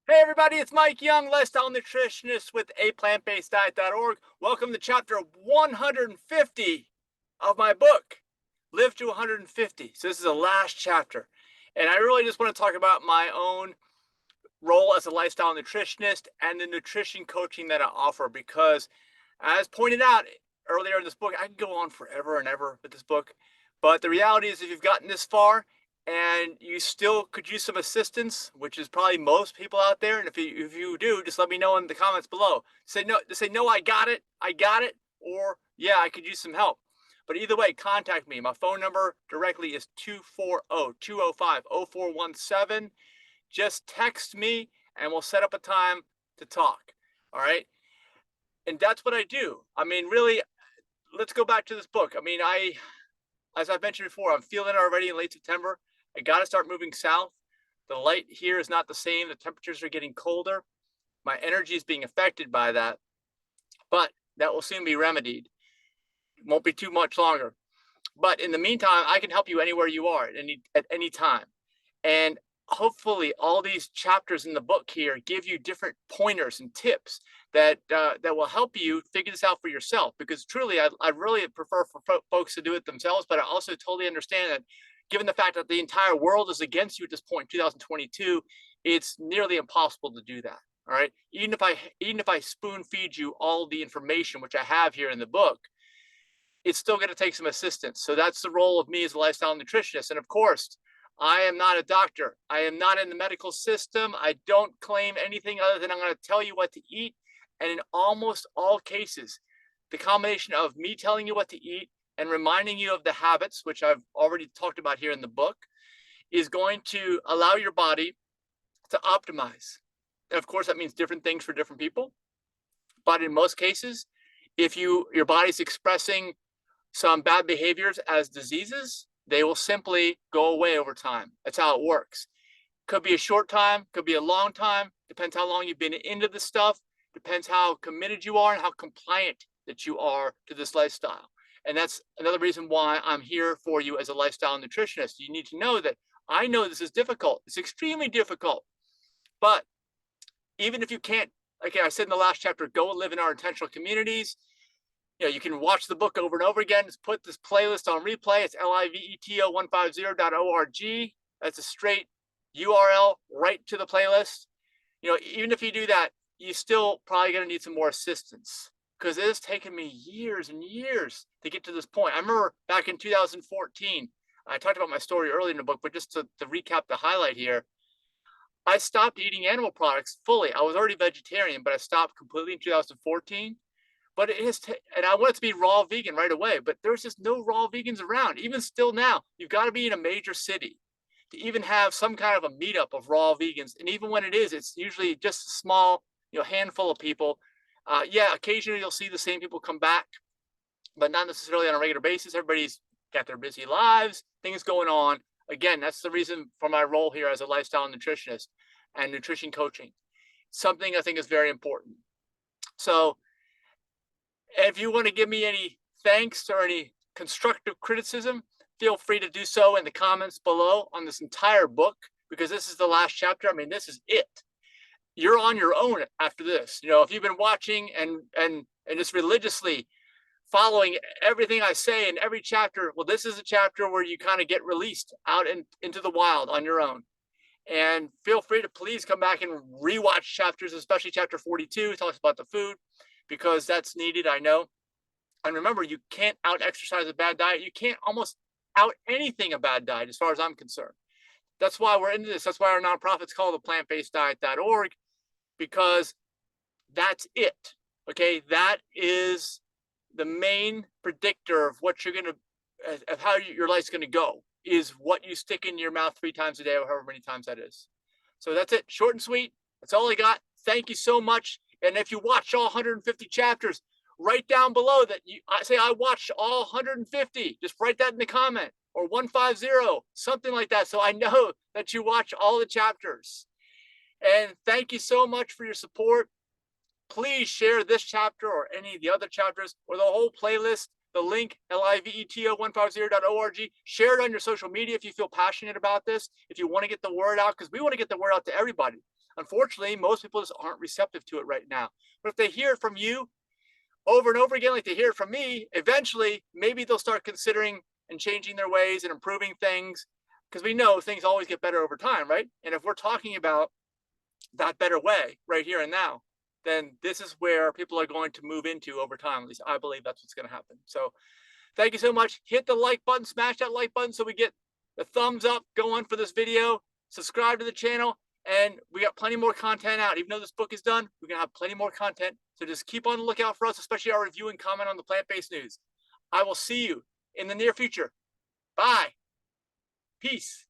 Hey everybody, it's Mike Young, lifestyle nutritionist with aPlantBasedDiet.org. Welcome to chapter 150 of my book, Live to 150. So this is the last chapter. And I really just want to talk about my own role as a lifestyle nutritionist and the nutrition coaching that I offer because as pointed out earlier in this book, I can go on forever and ever with this book. But the reality is if you've gotten this far, and you still could use some assistance, which is probably most people out there. And if you do, just let me know in the comments below. Say no, I got it, or yeah, I could use some help. But either way, contact me. My phone number directly is 240-205-0417. Just text me and we'll set up a time to talk. All right. And that's what I do. I mean, really, let's go back to this book. I mean, as I've mentioned before, I'm feeling it already in late September. I got to start moving south. The light here is not the same. The temperatures are getting colder. My energy is being affected by that, but that will soon be remedied. It won't be too much longer. But in the meantime, I can help you anywhere you are at any time. And hopefully all these chapters in the book here give you different pointers and tips that will help you figure this out for yourself, because truly I really prefer for folks to do it themselves, but I also totally understand that given the fact that the entire world is against you at this point in 2022, it's nearly impossible to do that. All right, even if I spoon feed you all the information which I have here in the book, it's still going to take some assistance. So that's the role of me as a lifestyle nutritionist. And of course, I am not a doctor. I am not in the medical system. I don't claim anything other than I'm going to tell you what to eat. And in almost all cases, the combination of me telling you what to eat and reminding you of the habits, which I've already talked about here in the book, is going to allow your body to optimize. And of course, that means different things for different people. But in most cases, if your body's expressing some bad behaviors as diseases, they will simply go away over time. That's how it works. Could be a short time, could be a long time, depends how long you've been into this stuff, depends how committed you are and how compliant that you are to this lifestyle. And that's another reason why I'm here for you as a lifestyle nutritionist. You need to know that I know this is difficult. It's extremely difficult. But even if you can't, like I said in the last chapter, go and live in our intentional communities. You can watch the book over and over again. Just put this playlist on replay. It's liveto150.org. That's a straight URL right to the playlist. Even if you do that, you still probably going to need some more assistance, because it has taken me years and years to get to this point. I remember back in 2014, I talked about my story earlier in the book, but just to recap the highlight here, I stopped eating animal products fully. I was already vegetarian, but I stopped completely in 2014. But it is, and I wanted to be raw vegan right away, but there's just no raw vegans around. Even still now, you've got to be in a major city to even have some kind of a meetup of raw vegans. And even when it is, it's usually just a small, handful of people. Yeah, occasionally you'll see the same people come back, but not necessarily on a regular basis. Everybody's got their busy lives, things going on. Again, that's the reason for my role here as a lifestyle nutritionist and nutrition coaching. Something I think is very important. So if you want to give me any thanks or any constructive criticism, feel free to do so in the comments below on this entire book, because this is the last chapter. I mean, this is it. You're on your own after this. If you've been watching and just religiously following everything I say in every chapter, well, this is a chapter where you kind of get released out into the wild on your own. And feel free to please come back and rewatch chapters, especially chapter 42. It talks about the food, because that's needed, I know. And remember, you can't out exercise a bad diet. You can't almost out anything a bad diet, as far as I'm concerned. That's why we're into this. That's why our nonprofit's called aPlantBasedDiet.org, because that's it. Okay, that is the main predictor of what you're gonna, of how your life's gonna go, is what you stick in your mouth 3 times a day, or however many times that is. So that's it, short and sweet. That's all I got. Thank you so much. And if you watch all 150 chapters, write down below that I say I watched all 150. Just write that in the comment, or 150, something like that, so I know that you watch all the chapters. And thank you so much for your support. Please share this chapter or any of the other chapters or the whole playlist the link, liveto150.org. Share it on your social media if you feel passionate about this, if you want to get the word out, because we want to get the word out to everybody. Unfortunately, most people just aren't receptive to it right now. But if they hear it from you over and over again, like they hear it from me, eventually, maybe they'll start considering and changing their ways and improving things, because we know things always get better over time, right? And if we're talking about that better way right here and now, then this is where people are going to move into over time. At least I believe that's what's going to happen. So thank you so much. Hit the like button, smash that like button so we get the thumbs up going for this video. Subscribe to the channel, and we got plenty more content out. Even though this book is done, we're going to have plenty more content. So just keep on the lookout for us, especially our review and comment on the plant-based news. I will see you in the near future. Bye. Peace.